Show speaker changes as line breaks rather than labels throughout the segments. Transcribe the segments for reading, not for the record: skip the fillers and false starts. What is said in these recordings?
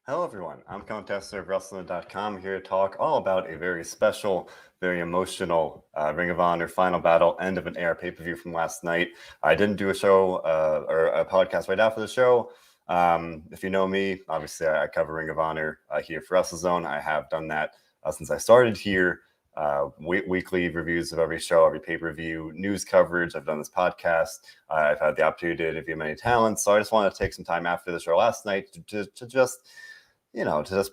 Hello, everyone. I'm Colin Tessier of WrestleZone.com here to talk all about a very special, very emotional Ring of Honor Final Battle end of an era pay-per-view from last night. I didn't do a show or a podcast right after the show. If you know me, obviously I cover Ring of Honor here for WrestleZone. I have done that since I started here. Weekly reviews of every show, every pay-per-view, news coverage. I've done this podcast. I've had the opportunity to interview many talents. So I just wanted to take some time after the show last night to just to just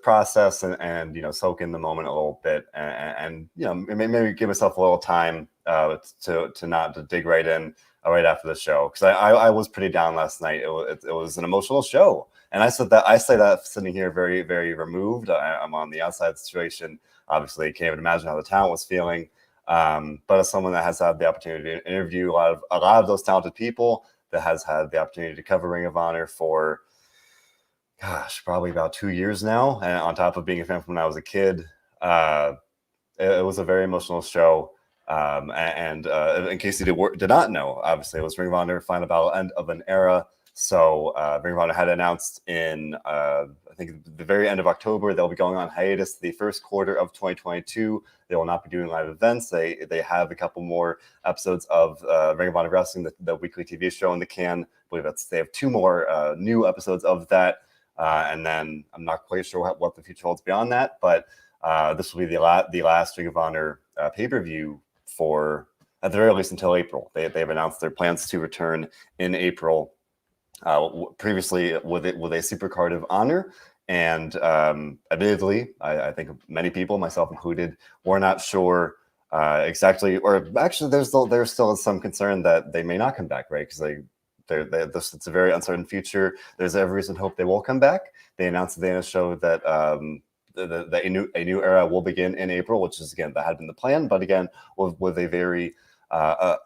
process and soak in the moment a little bit and maybe give myself a little time to not to dig right in right after the show, because I was pretty down last night. It was an emotional show, and I say that sitting here very, very removed. I'm on the outside situation. Obviously, I can't even imagine how the talent was feeling. But as someone that has had the opportunity to interview a lot of those talented people, that has had the opportunity to cover Ring of Honor for probably about 2 years now, and on top of being a fan from when I was a kid, it was a very emotional show. And in case you did not know, obviously it was Ring of Honor Final Battle end of an era. So Ring of Honor had announced in I think the very end of October they'll be going on hiatus the first quarter of 2022. They will not be doing live events. They have a couple more episodes of Ring of Honor Wrestling, the weekly TV show in the can. I believe they have 2 more new episodes of that. And then I'm not quite sure what the future holds beyond that, but this will be the last Ring of Honor pay-per-view for, at the very least, until April. They've announced their plans to return in April, previously with a Supercard of Honor. And admittedly, I think many people, myself included, were not sure exactly, or actually there's still some concern that they may not come back, right? Because it's a very uncertain future. There's every reason to hope they will come back. They announced at the end of the show that that a new era will begin in April, which is, again, that had been the plan, but again, with a very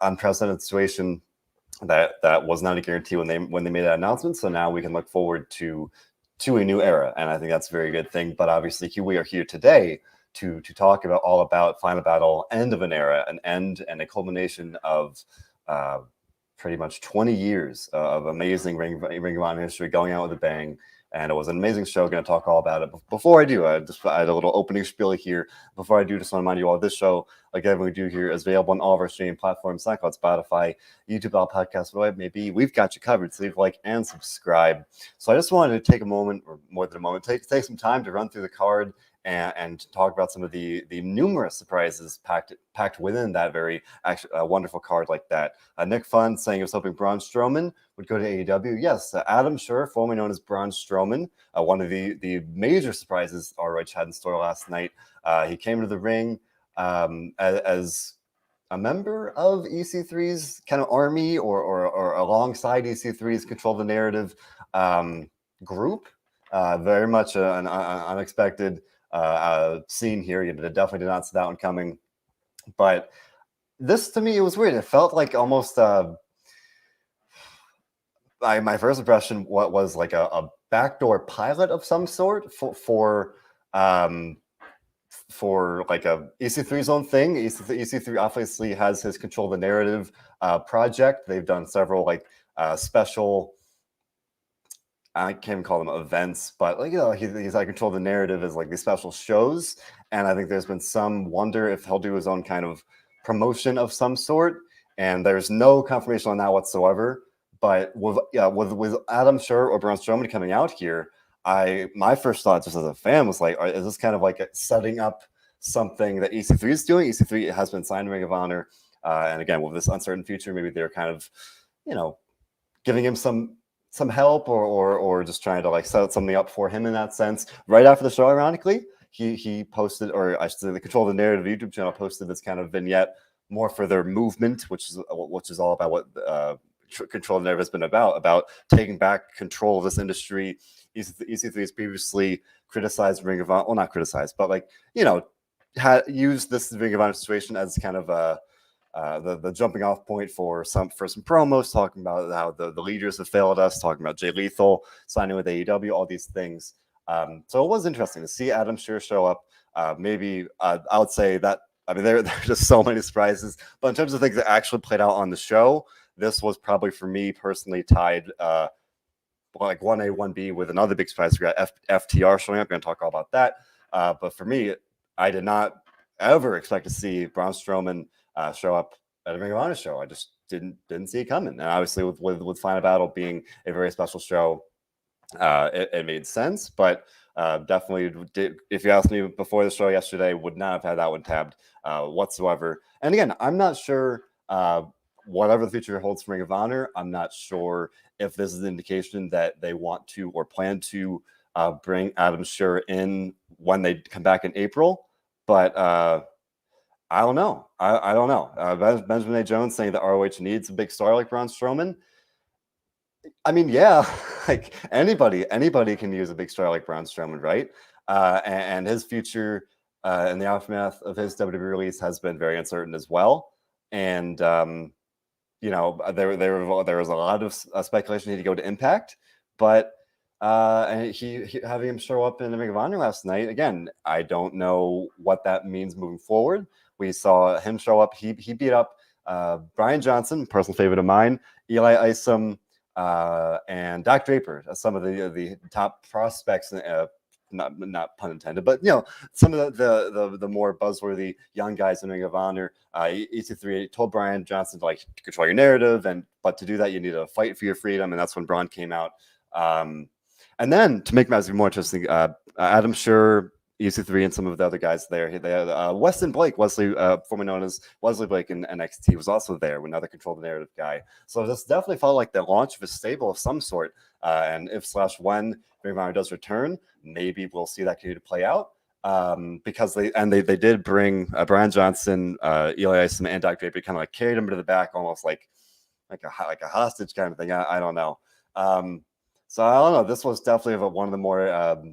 unprecedented situation that was not a guarantee when they made that announcement. So now we can look forward to a new era, and I think that's a very good thing. But obviously, we are here today to talk about Final Battle, end of an era, an end and a culmination of pretty much 20 years of amazing Ring of Honor history, going out with a bang. And it was an amazing show. Going to talk all about it. But before I do, I had a little opening spiel here. Before I do, just want to remind you all, this show, like everything we do here, is available on all of our streaming platforms: SoundCloud, Spotify, YouTube, Apple Podcasts, whatever it may be. We've got you covered. So leave a like and subscribe. So I just wanted to take a moment, or more than a moment, take some time to run through the card and talk about some of the numerous surprises packed within that very wonderful card like that. Nick Fun saying he was hoping Braun Strowman would go to AEW. Yes, Adam Scherr, formerly known as Braun Strowman, one of the major surprises ROH had in store last night. He came to the ring as a member of EC3's kind of army, or alongside EC3's Control the Narrative group. Very much an unexpected scene here. You definitely did not see that one coming. But this, to me, it was weird. It felt like almost my first impression was like a backdoor pilot of some sort for like a EC3's own thing. EC3 obviously has his Control the Narrative project. They've done several like special, I can't even call them events, but he's like Control the Narrative as like these special shows. And I think there's been some wonder if he'll do his own kind of promotion of some sort. And there's no confirmation on that whatsoever. But with Adam Scherr or Braun Strowman coming out here, my first thought, just as a fan, was like, is this kind of like setting up something that EC3 is doing? EC3 has been signed to Ring of Honor, and again, with this uncertain future, maybe they're kind of, giving him some help, or just trying to like set something up for him in that sense. Right after the show, ironically, he posted, or I should say, the Control the Narrative YouTube channel posted this kind of vignette more for their movement, which is all about what Control the Narrative has been about taking back control of this industry. EC3 has previously criticized Ring of Honor, well, not criticized, but like, had used this Ring of Honor situation as kind of the jumping off point for some promos, talking about how the leaders have failed us, talking about Jay Lethal signing with AEW, all these things. So it was interesting to see Adam Scherr show up. Maybe I would say that, I mean, there are just so many surprises, but in terms of things that actually played out on the show, this was probably, for me personally, tied like 1A, 1B with another big surprise. We got FTR showing up. We're going to talk all about that. But for me, I did not ever expect to see Braun Strowman show up at a Ring of Honor show. I just didn't see it coming. And obviously, with Final Battle being a very special show, it made sense. But definitely, if you asked me before the show yesterday, would not have had that one tabbed whatsoever. And again, I'm not sure. Whatever the future holds for Ring of Honor, I'm not sure if this is an indication that they want to or plan to bring Adam Scherr in when they come back in April. But I don't know. I don't know. Benjamin A. Jones saying that ROH needs a big star like Braun Strowman. I mean, yeah, like anybody can use a big star like Braun Strowman, right? And his future in the aftermath of his WWE release has been very uncertain as well. And there was a lot of speculation he'd go to Impact, but and he having him show up in the Ring of Honor last night. Again, I don't know what that means moving forward. We saw him show up. He beat up Brian Johnson, personal favorite of mine, Eli Isom, and Doc Draper, some of the top prospects. Not pun intended, but some of the more buzzworthy young guys in Ring of Honor. EC3 told Brian Johnson to control your narrative, but to do that you need to fight for your freedom, and that's when Braun came out. And then to make matters even more interesting, Adam Scherr, EC3, and some of the other guys there. They had Weston Blake, formerly known as Wesley Blake in NXT, was also there, another control the narrative guy. So this definitely felt like the launch of a stable of some sort. And if/when Ring of Honor does return, maybe we'll see that continue to play out. Because they did bring Brian Johnson, Eli Isom, and Doc Draper, kind of carried him to the back, almost like a hostage kind of thing. I don't know. So I don't know. This was definitely one of the more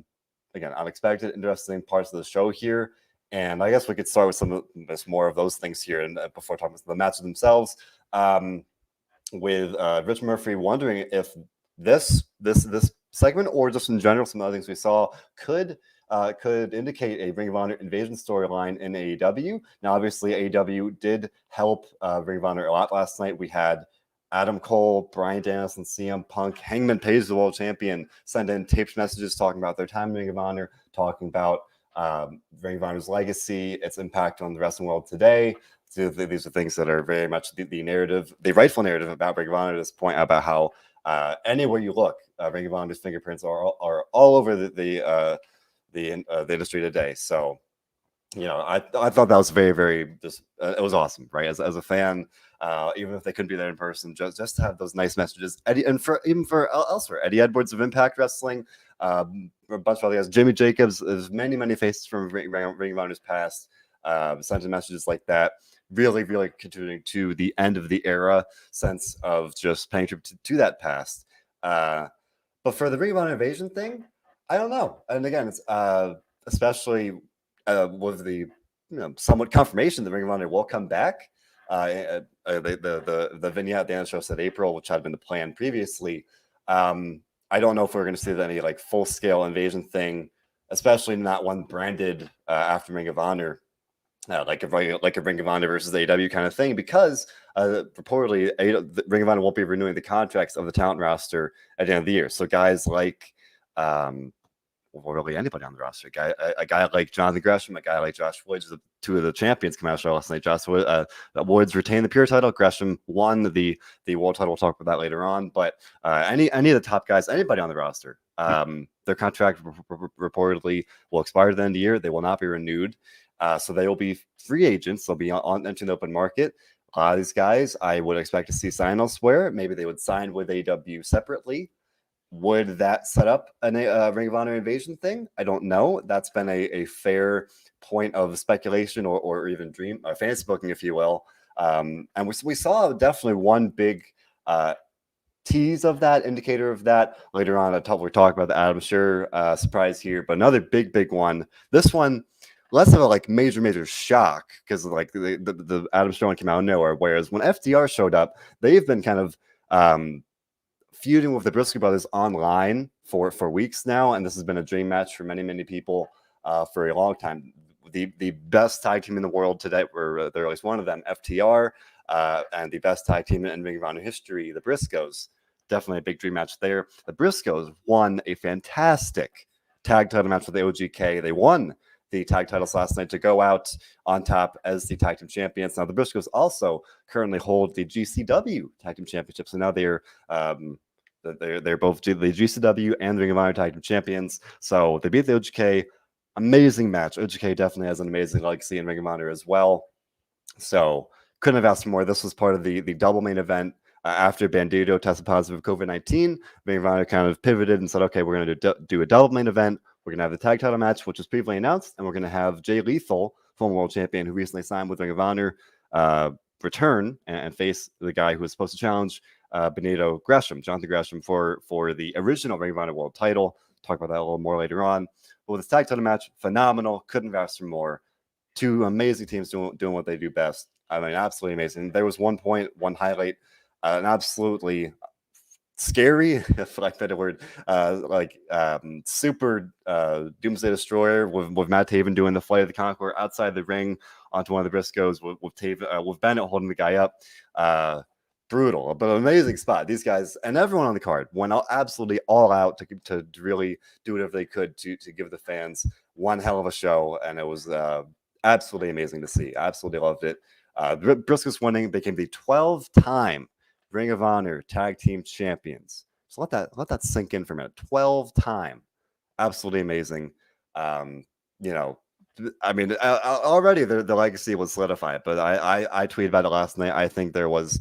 again, unexpected, interesting parts of the show here. And I guess we could start with some of more of those things here, and before talking about the matches themselves, with Rich Murphy wondering if this segment, or just in general, some other things we saw could indicate a Ring of Honor invasion storyline in AEW. Now, obviously, AEW did help Ring of Honor a lot last night. We had Adam Cole, Bryan Danielson, CM Punk, Hangman Page, the world champion, send in taped messages talking about their time in Ring of Honor, talking about Ring of Honor's legacy, its impact on the wrestling world today. So these are things that are very much the narrative, the rightful narrative about Ring of Honor at this point, about how anywhere you look, Ring of Honor's fingerprints are all over the industry today. So, I thought that was very, very it was awesome, right? As a fan, even if they couldn't be there in person, just to have those nice messages. Eddie, and even for elsewhere, Eddie Edwards of Impact Wrestling, a bunch of other guys, Jimmy Jacobs, there's many faces from Ring of Honor's past, sent messages like that, really, really contributing to the end of the era sense of just paying tribute to that past. But for the Ring of Honor invasion thing, I don't know. And again, it's especially with the somewhat confirmation that Ring of Honor will come back. The vignette at the end of the show said April, which had been the plan previously. I don't know if we're going to see any full scale invasion thing, especially not one branded after Ring of Honor, like a Ring of Honor versus AEW kind of thing, because reportedly Ring of Honor won't be renewing the contracts of the talent roster at the end of the year. So guys like really anybody on the roster, a guy like Jonathan Gresham, a guy like Josh Woods, the two of the champions come out of the show last night. Josh Woods retained the pure title. Gresham won the world title. We'll talk about that later on. But any of the top guys, anybody on the roster, their contract reportedly will expire at the end of the year. They will not be renewed. So they will be free agents. They'll be entering the open market. A lot of these guys I would expect to see sign elsewhere. Maybe they would sign with AEW separately. Would that set up a Ring of Honor invasion thing? I don't know. That's been a fair point of speculation or even dream, fantasy booking, if you will. And we saw definitely one big tease of that, indicator of that later on. We're talking about the Adam Scherr surprise here, but another big one. This one, less of a major shock, because the Adam Scherr one came out of nowhere. Whereas when FDR showed up, they've been kind of feuding with the Briscoe brothers online for weeks now, and this has been a dream match for many people for a long time. The best tag team in the world today, or they're at least one of them, FTR, and the best tag team in Ring of Honor history, the Briscoes. definitely a big dream match there. The Briscoes won a fantastic tag title match with the OGK. They won the tag titles last night to go out on top as the tag team champions. Now the Briscoes also currently hold the GCW tag team championship, so now they're both the GCW and the Ring of Honor tag team champions. So they beat the OGK. Amazing match. OGK definitely has an amazing legacy in Ring of Honor as well. So couldn't have asked for more. This was part of the double main event. After Bandito tested positive for COVID-19, Ring of Honor kind of pivoted and said, okay, we're going to do a double main event. We're going to have the tag title match, which was previously announced, and we're going to have Jay Lethal, former world champion who recently signed with Ring of Honor, return and face the guy who was supposed to challenge Bandito Jonathan Gresham, for the original Ring of Honor world title. Talk about that a little more later on. But with this tag title match, phenomenal. Couldn't have asked for more. Two amazing teams doing what they do best. I mean, absolutely amazing. There was one highlight, an absolutely scary, if I said a word, super Doomsday Destroyer with Matt Taven doing the Flight of the Conqueror outside the ring onto one of the Briscoes with Bennett holding the guy up. Brutal, but amazing spot. These guys and everyone on the card went absolutely all out to really do whatever they could to give the fans one hell of a show, and it was absolutely amazing to see. Absolutely loved it. The Briscoes winning became the 12-time Ring of Honor Tag Team Champions. So let that sink in for a minute. 12-time, absolutely amazing. I mean, already the legacy was solidified. But I tweeted about it last night. I think there was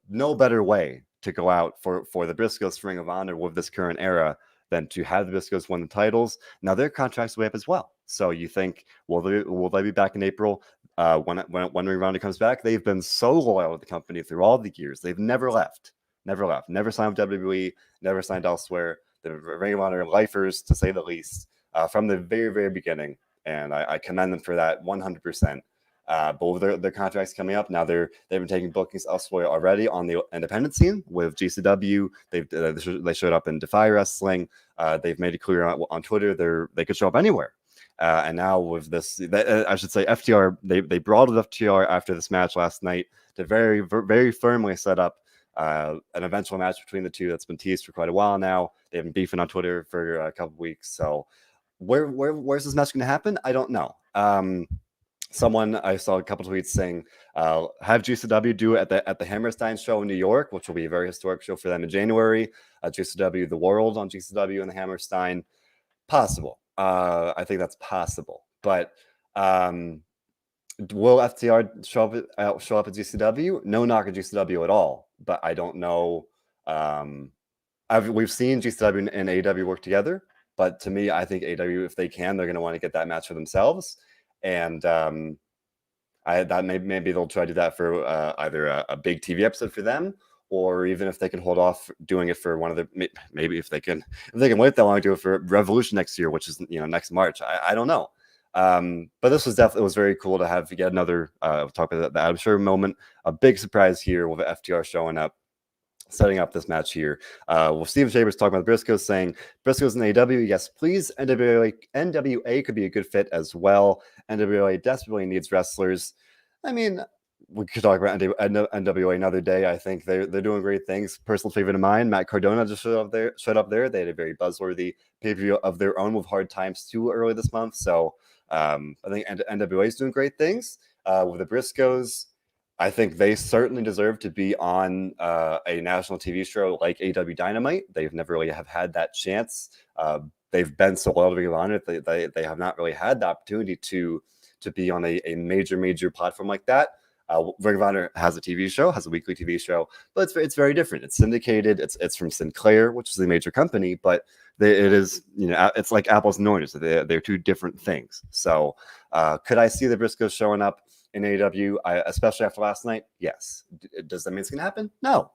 no better way to go out for the Briscoes Ring of Honor with this current era than to have the Briscoes win the titles. Now their contracts way up as well. So you think, will they be back in April? When Ring of Honor comes back, they've been so loyal to the company through all the years. They've never left, never signed with WWE, never signed elsewhere. The Ring of Honor lifers, to say the least, from the very, very beginning. And I commend them for that 100%. But with their contracts coming up now, they've been taking bookings elsewhere already on the independent scene with GCW. They showed up in Defy Wrestling. They've made it clear on Twitter they could show up anywhere. And now with this, I should say, FTR, they brought up FTR after this match last night to very, very firmly set up an eventual match between the two that's been teased for quite a while now. They've been beefing on Twitter for a couple of weeks. So where's this match going to happen? I don't know. Someone, I saw a couple of tweets saying, have GCW do it at the Hammerstein show in New York, which will be a very historic show for them in January. GCW The World on GCW and the Hammerstein. Possible. I think that's possible. But will FTR show up at GCW? No knock at GCW at all. But I don't know. We've seen GCW and AEW work together. But to me, I think AEW, if they can, they're going to want to get that match for themselves. And maybe they'll try to do that for either a big TV episode for them, or even if they can hold off doing it for one of the, maybe if they can wait that long to do it for Revolution next year, which is next March. I don't know. But this was definitely, it was very cool to have yet another talk about the Adam Scherr moment. A big surprise here with FTR showing up, setting up this match here. With Steven Chambers talking about the Briscoes, saying Briscoes and AEW, yes, please. NWA could be a good fit as well. NWA desperately needs wrestlers. I mean, we could talk about NWA another day. I think they're doing great things. Personal favorite of mine, Matt Cardona, just showed up there. They had a very buzzworthy pay-per-view of their own with Hard Times 2 early this month. So I think NWA is doing great things. With the Briscoes, I think they certainly deserve to be on a national TV show like AEW Dynamite. They've never really have had that chance. They've been so loyal to Ring of Honor. They have not really had the opportunity to be on a major platform like that. Ring of Honor has a TV show, has a weekly TV show, but it's very different. It's syndicated. It's from Sinclair, which is a major company, but it is, it's like apples and oranges. They're two different things. So could I see the Briscoes showing up in AEW, especially after last night? Yes. Does that mean it's going to happen? No.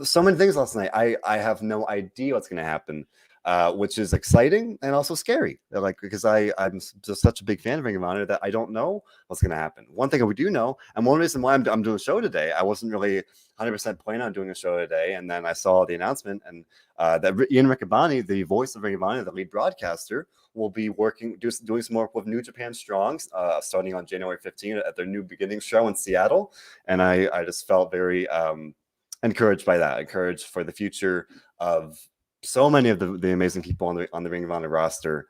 So many things last night. I have no idea what's going to happen, which is exciting and also scary. Because I'm just such a big fan of Ring of Honor that I don't know what's going to happen. One thing we do know, and one reason why I'm doing a show today, I wasn't really 100% planning on doing a show today, and then I saw the announcement, and that Ian Riccaboni, the voice of Ring of Honor, the lead broadcaster, will be doing some work with New Japan Strong, starting on January 15th at their New Beginnings show in Seattle. And I just felt very encouraged by that, encouraged for the future of so many of the amazing people on the Ring of Honor roster.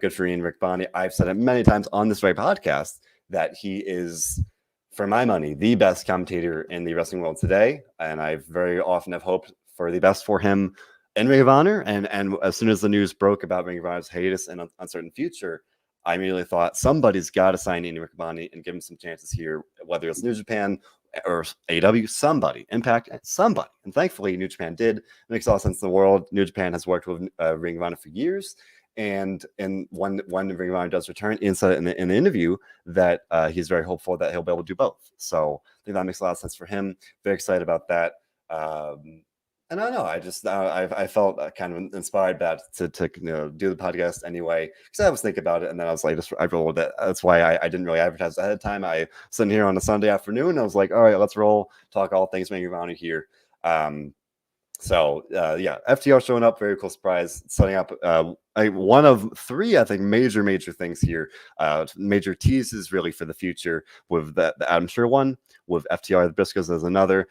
Good for Ian Rick Bonney. I've said it many times on this very podcast that he is, for my money, the best commentator in the wrestling world today, and I very often have hoped for the best for him in Ring of Honor. And as soon as the news broke about Ring of Honor's hiatus and uncertain future, I immediately thought somebody's got to sign Ian Rick Bonney and give him some chances here, whether it's New Japan or AEW, somebody, Impact, somebody. And thankfully, New Japan did. It makes all sense in the world. New Japan has worked with Ring of Honor for years. And when Ring of Honor does return, Ian said in the interview that he's very hopeful that he'll be able to do both. So I think that makes a lot of sense for him. Very excited about that. And I don't know, I just I felt kind of inspired that to do the podcast anyway, because I was thinking about it, and then I was like, I rolled it. That's why I didn't really advertise ahead of time. I sitting here on a Sunday afternoon, I was like, all right, let's roll, talk all things Ring of Honor here. So FTR showing up, very cool surprise, setting up one of three, I think, major things here, major teases really for the future, with the Adam Sure one, with FTR the Briscoes as another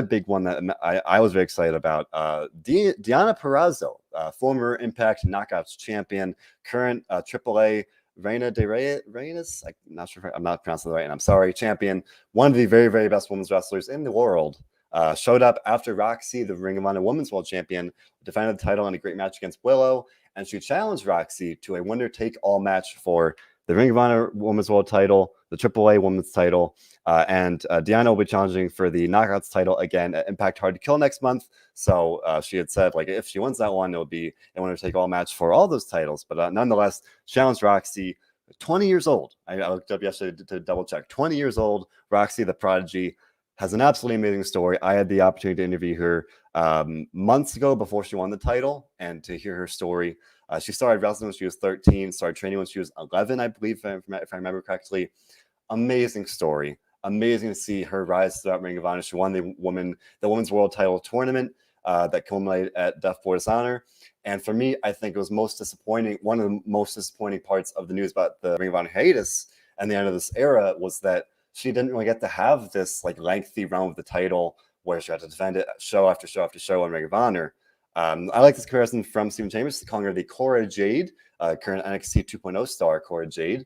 big one that I was very excited about. Deonna Purrazzo, former Impact Knockouts champion, current AAA Reina de Reyes, I'm not sure if I'm not pronouncing it right, and I'm sorry, champion, one of the very best women's wrestlers in the world. Showed up after Roxy, the Ring of Honor Women's World Champion, defended the title in a great match against Willow, and she challenged Roxy to a winner-take-all match for the Ring of Honor Women's World title, the AAA Women's title, and Deonna will be challenging for the Knockouts title again at Impact Hard to Kill next month. So she had said, like, if she wins that one, it would be a winner-take-all match for all those titles. But nonetheless, challenged Roxy, 20 years old. I looked up yesterday to double-check. 20 years old, Roxy the Prodigy. Has an absolutely amazing story. I had the opportunity to interview her months ago before she won the title, and to hear her story. She started wrestling when she was 13, started training when she was 11, I believe, if I remember correctly. Amazing story. Amazing to see her rise throughout Ring of Honor. She won the Women's World Title tournament that culminated at Death Before Dishonor. And for me, I think it was most disappointing. One of the most disappointing parts of the news about the Ring of Honor hiatus and the end of this era was that she didn't really get to have this like lengthy run with the title where she had to defend it show after show after show on Ring of Honor. I like this comparison from Stephen Chambers, calling her the Cora Jade, current NXT 2.0 star Cora Jade,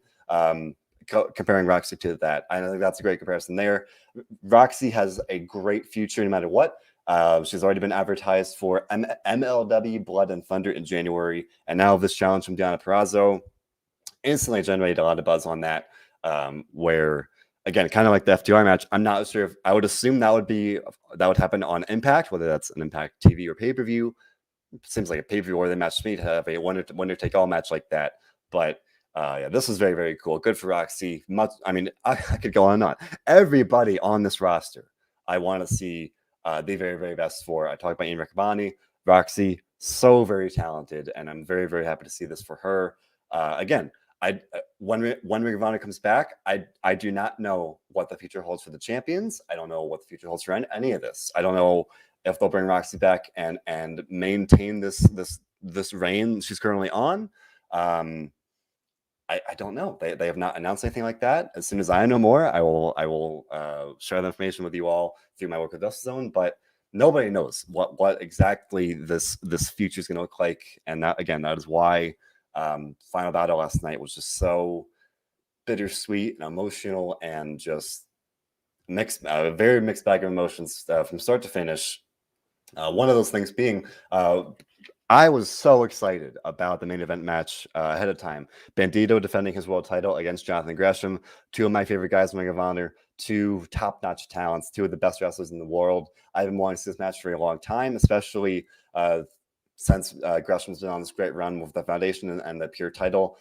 comparing Roxy to that. I think that's a great comparison there. Roxy has a great future no matter what. She's already been advertised for MLW Blood and Thunder in January, and now this challenge from Deonna Purrazzo instantly generated a lot of buzz on that, where, again, kind of like the FTR match, I'm not sure if I would assume that would happen on Impact, whether that's an Impact TV or pay-per-view. Seems like a pay-per-view or the match to me to have a winner-take-all match like that. But this was very cool. Good for Roxy. I could go on and on. Everybody on this roster, I want to see the very best for. I talked about Ian Rick Bonney, Roxy, so very talented, and I'm very happy to see this for her. Again, when Ring of Honor comes back, I do not know what the future holds for the champions. I don't know what the future holds for any of this. I don't know if they'll bring Roxy back and maintain this reign she's currently on. I don't know. They have not announced anything like that. As soon as I know more, I will share the information with you all through my work with WrestleZone. But nobody knows what exactly this future is going to look like, and that is why Final Battle last night was just so bittersweet and emotional, and just a very mixed bag of emotions from start to finish. One of those things being, I was so excited about the main event match ahead of time. Bandito defending his world title against Jonathan Gresham, two of my favorite guys in Ring of Honor, two top-notch talents, two of the best wrestlers in the world. I've been wanting to see this match for a long time, especially since Gresham's been on this great run with the Foundation and the Pure title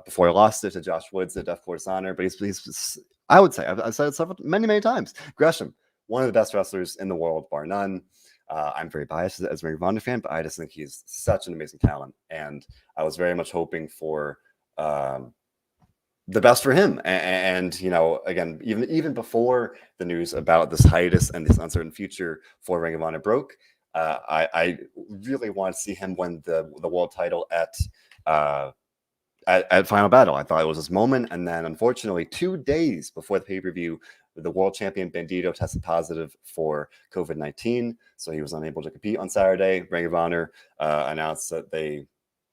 before he lost it to Josh Woods at Death Before Dishonor. But he's I would say, I've said it many times, Gresham, one of the best wrestlers in the world, bar none. I'm very biased as a Ring of Honor fan, but I just think he's such an amazing talent, and I was very much hoping for the best for him. And again, even before the news about this hiatus and this uncertain future for Ring of Honor broke, I really want to see him win the world title at Final Battle. I thought it was his moment, and then unfortunately, 2 days before the pay-per-view, The world champion Bandito tested positive for COVID-19, so he was unable to compete on Saturday. Ring of Honor announced that they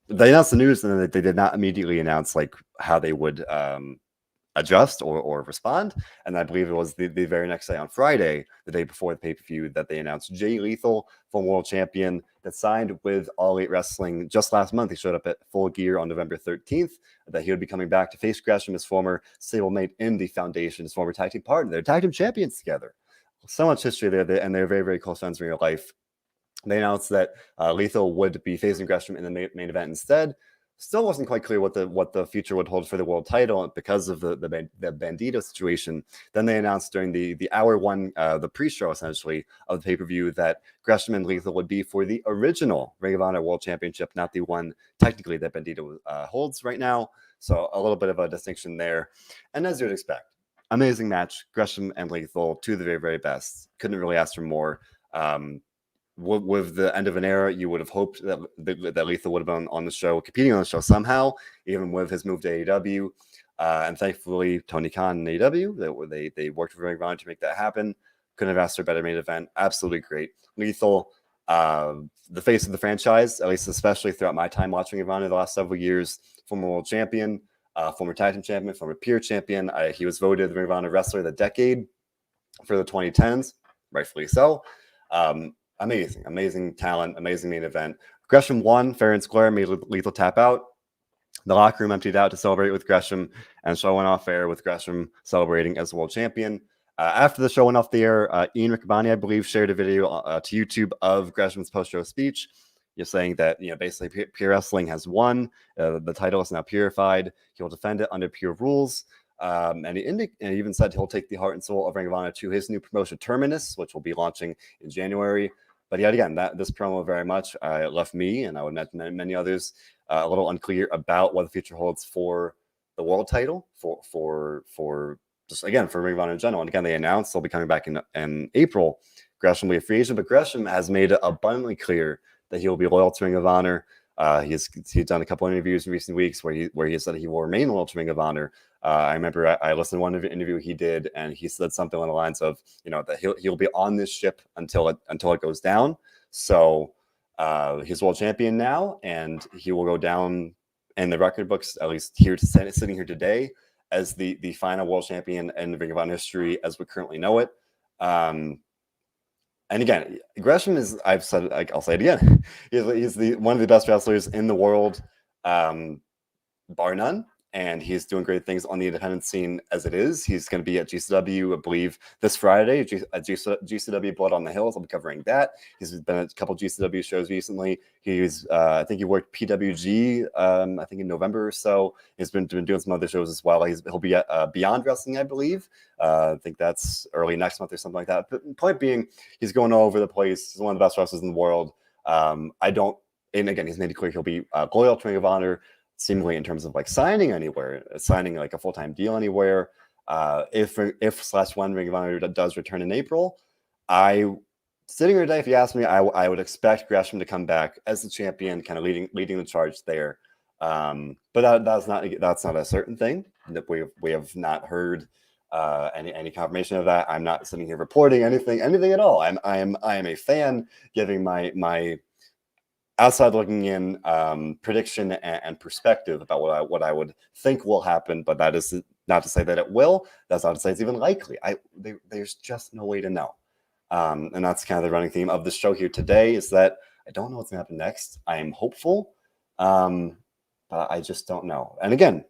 announced the news, and then they did not immediately announce like how they would adjust or respond. And I believe it was the very next day on Friday, the day before the pay-per-view, that they announced Jay Lethal, former world champion that signed with All Elite Wrestling just last month. He showed up at Full Gear on November 13th, that he would be coming back to face Gresham, his former stablemate in the Foundation, his former tag team partner. They're tag team champions together. So much history there, and they're very, very close friends in real life. They announced that Lethal would be facing Gresham in the main event instead. Still wasn't quite clear what the future would hold for the world title because of the Bandito situation. Then they announced during the hour one, the pre-show essentially of the pay-per-view, that Gresham and Lethal would be for the original Ring of Honor World Championship, not the one technically that Bandito holds right now. So a little bit of a distinction there. And as you'd expect, amazing match. Gresham and Lethal, two of the very, very best. Couldn't really ask for more. With the end of an era, you would have hoped that Lethal would have been on the show, competing on the show somehow, even with his move to AEW. And thankfully, Tony Khan and AEW, they worked very hard to make that happen. Couldn't have asked for a better main event. Absolutely great. Lethal, the face of the franchise, at least especially throughout my time watching Ring of Honor the last several years. Former world champion, former tag team champion, former peer champion. He was voted the Ring of Honor Wrestler of the Decade for the 2010s, rightfully so. Amazing talent, amazing main event. Gresham won fair and square, made Lethal tap out. The locker room emptied out to celebrate with Gresham, and the show went off air with Gresham celebrating as world champion. After the show went off the air, Ian Riccaboni, I believe, shared a video to YouTube of Gresham's post-show speech. You're saying that, basically Pure Wrestling has won. The title is now purified. He'll defend it under pure rules. And he even said he'll take the heart and soul of Ring of Honor to his new promotion, Terminus, which will be launching in January. But yet again, this promo very much left me, and I would imagine many others, a little unclear about what the future holds for the world title, for just again for Ring of Honor in general. And again, they announced they'll be coming back in April. Gresham will be a free agent, but Gresham has made it abundantly clear that he will be loyal to Ring of Honor. He's done a couple of interviews in recent weeks where he said he will remain loyal to Ring of Honor. I remember I listened to one interview he did, and he said something along the lines of, that he'll be on this ship until it goes down. So he's world champion now, and he will go down in the record books, at least sitting here today, as the final world champion in the Ring of Honor history as we currently know it. And again, Gresham is, I've said, I'll say it again, he's one of the best wrestlers in the world, bar none. And he's doing great things on the independent scene as it is. He's going to be at GCW, I believe, this Friday at GCW Blood on the Hills. I'll be covering that. He's been at a couple GCW shows recently. He's, I think he worked PWG, I think in November or so. He's been doing some other shows as well. He'll be at Beyond Wrestling, I believe. I think that's early next month or something like that. But the point being, he's going all over the place. He's one of the best wrestlers in the world. And again, he's made it clear he'll be loyal to Ring of Honor, seemingly in terms of like signing like a full-time deal anywhere. If when Ring of Honor does return in April, sitting here today, if you ask me, I would expect Gresham to come back as the champion, kind of leading the charge there. But that's not a certain thing. That we have not heard any confirmation of that. I'm not sitting here reporting anything at all. I am a fan giving my outside looking in prediction and perspective about what I would think will happen, but that is not to say that it will. That's not to say it's even likely. There's just no way to know. And that's kind of the running theme of the show here today, is that I don't know what's going to happen next. I am hopeful, but I just don't know. And again,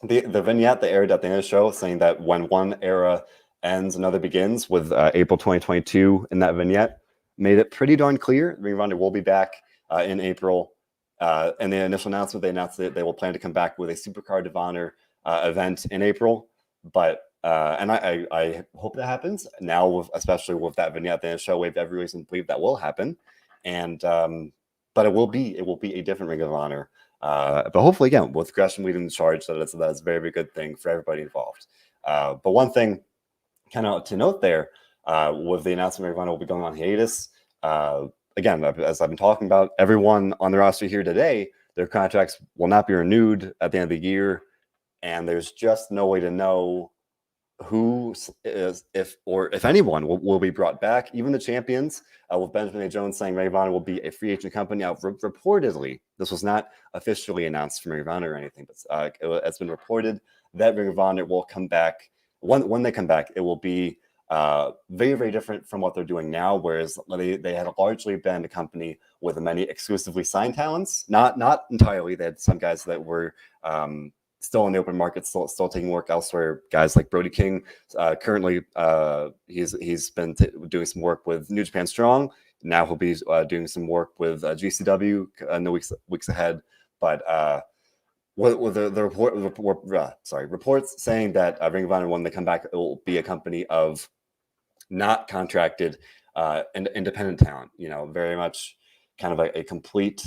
the vignette that aired at the end of the show saying that when one era ends, another begins, with April 2022 in that vignette, made it pretty darn clear Ring of Honor will be back in April. In the initial announcement, they announced that they will plan to come back with a Supercard of Honor event in April. But and I hope that happens now, especially with that vignette at the end of the show. We have every reason to believe that will happen, and but it will be a different Ring of Honor. But hopefully, again, with Gresham leading the charge, that's a very, very good thing for everybody involved. But one thing kind of to note there, with the announcement Ring of Honor will be going on hiatus. Again, as I've been talking about, everyone on the roster here today, their contracts will not be renewed at the end of the year, and there's just no way to know who is, if anyone will be brought back, even the champions, with Benjamin A. Jones saying Ring of Honor will be a free agent company. Now, reportedly, this was not officially announced from Ring of Honor or anything, but it's been reported that Ring of Honor will come back. When they come back, it will be very, very different from what they're doing now, whereas they had largely been a company with many exclusively signed talents. Not entirely. They had some guys that were still in the open market, still taking work elsewhere. Guys like Brody King, currently he's been doing some work with New Japan Strong. Now he'll be doing some work with GCW in the weeks ahead. But with the reports saying that Ring of Honor, when they come back, it will be a company of not contracted and independent talent. Very much kind of a complete.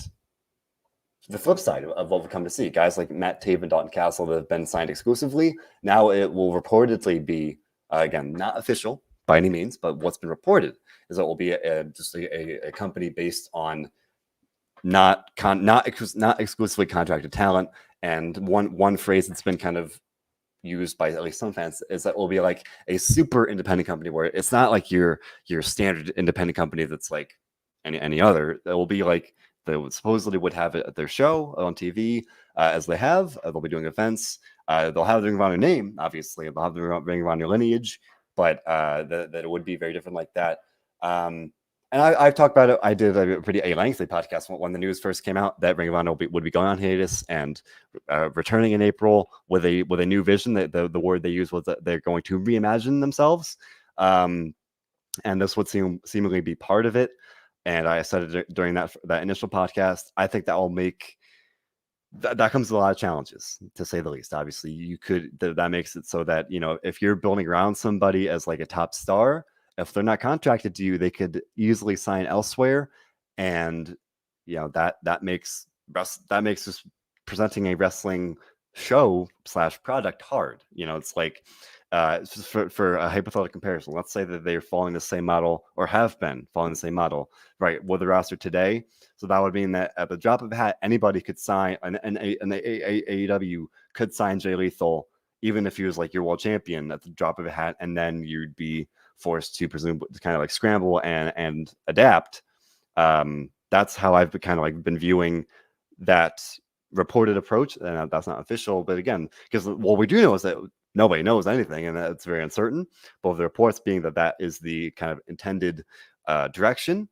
The flip side of what we've come to see, guys like Matt Taven and Dalton Castle that have been signed exclusively. Now it will reportedly be, again, not official by any means, but what's been reported is that it will be just a company based on not exclusively contracted talent. And one phrase that's been kind of used by at least some fans is that it will be like a super independent company where it's not like your standard independent company that's like any other. It will be like they supposedly would have it at their show on TV, as they have. They'll be doing events. They'll have the Ring of Honor name, obviously. They'll have the Ring of Honor lineage, but that it would be very different like that. And I've talked about it. I did a pretty lengthy podcast when the news first came out that Ring of Honor would be going on hiatus and returning in April with a new vision. The word they used was that they're going to reimagine themselves, and this would seemingly be part of it. And I said it during that initial podcast. I think that will make that comes with a lot of challenges, to say the least. Obviously, that makes it so that if you're building around somebody as like a top star, if they're not contracted to you, they could easily sign elsewhere, and that makes just presenting a wrestling show / product hard. It's like just for a hypothetical comparison, let's say that they're following the same model or have been following the same model, right, with the roster today. So that would mean that at the drop of a hat, anybody could sign, and AEW could sign Jay Lethal, even if he was like your world champion at the drop of a hat, and then you'd be forced to presumably kind of like scramble and adapt. That's how I've been viewing that reported approach, and that's not official. But again, because what we do know is that nobody knows anything, and that's very uncertain. But the reports being that is the kind of intended direction.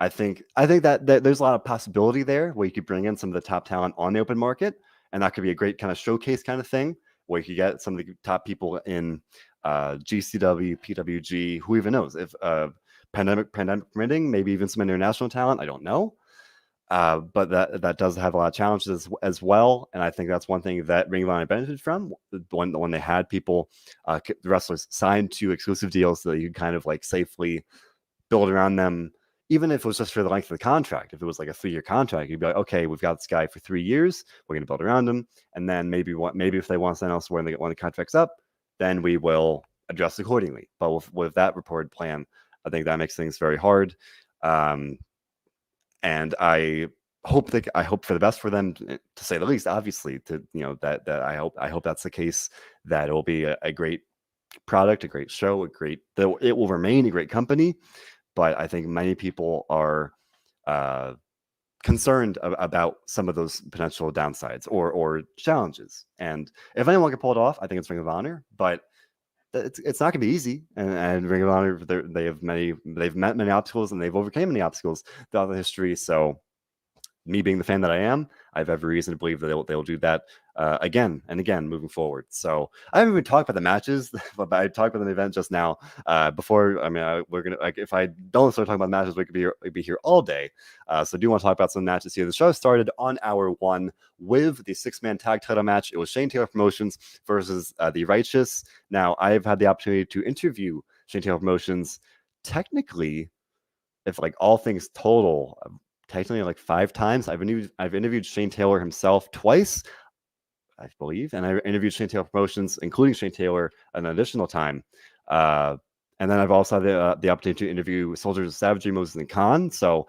I think that there's a lot of possibility there where you could bring in some of the top talent on the open market, and that could be a great kind of showcase kind of thing where you could get some of the top people in GCW, PWG, who even knows if pandemic permitting, maybe even some international talent. I don't know. But that does have a lot of challenges as well, and I think that's one thing that Ring of Honor benefited from when they had people, the wrestlers signed to exclusive deals, so that you could kind of like safely build around them, even if it was just for the length of the contract. If it was like a 3-year contract, you'd be like, okay, we've got this guy for 3 years, we're going to build around him, and then maybe if they want to sign elsewhere when the contract's up, then we will adjust accordingly. But with that reported plan, I think that makes things very hard. And I hope for the best for them, to say the least. Obviously, that I hope that's the case. That it will be a great product, a great show, it will remain a great company. But I think many people are concerned about some of those potential downsides or challenges. And if anyone can pull it off, I think it's Ring of Honor. But it's not going to be easy, and Ring of Honor, they've met many obstacles, and they've overcame many obstacles throughout the history. So, me being the fan that I am, I have every reason to believe that they'll do that again and again moving forward. So I haven't even talked about the matches, but I talked about the event just now. Before, I mean, we're gonna if I don't start talking about matches, we could be here all day. So I do want to talk about some matches here. The show started on hour 1 with the 6-man tag title match. It was Shane Taylor Promotions versus the Righteous. Now I've had the opportunity to interview Shane Taylor Promotions. Technically, if like all things total, technically like 5 times. I've interviewed Shane Taylor himself twice, I believe, and I interviewed Shane Taylor Promotions, including Shane Taylor, an additional time. And then I've also had the opportunity to interview Soldiers of Savagery, Moses and Khan. So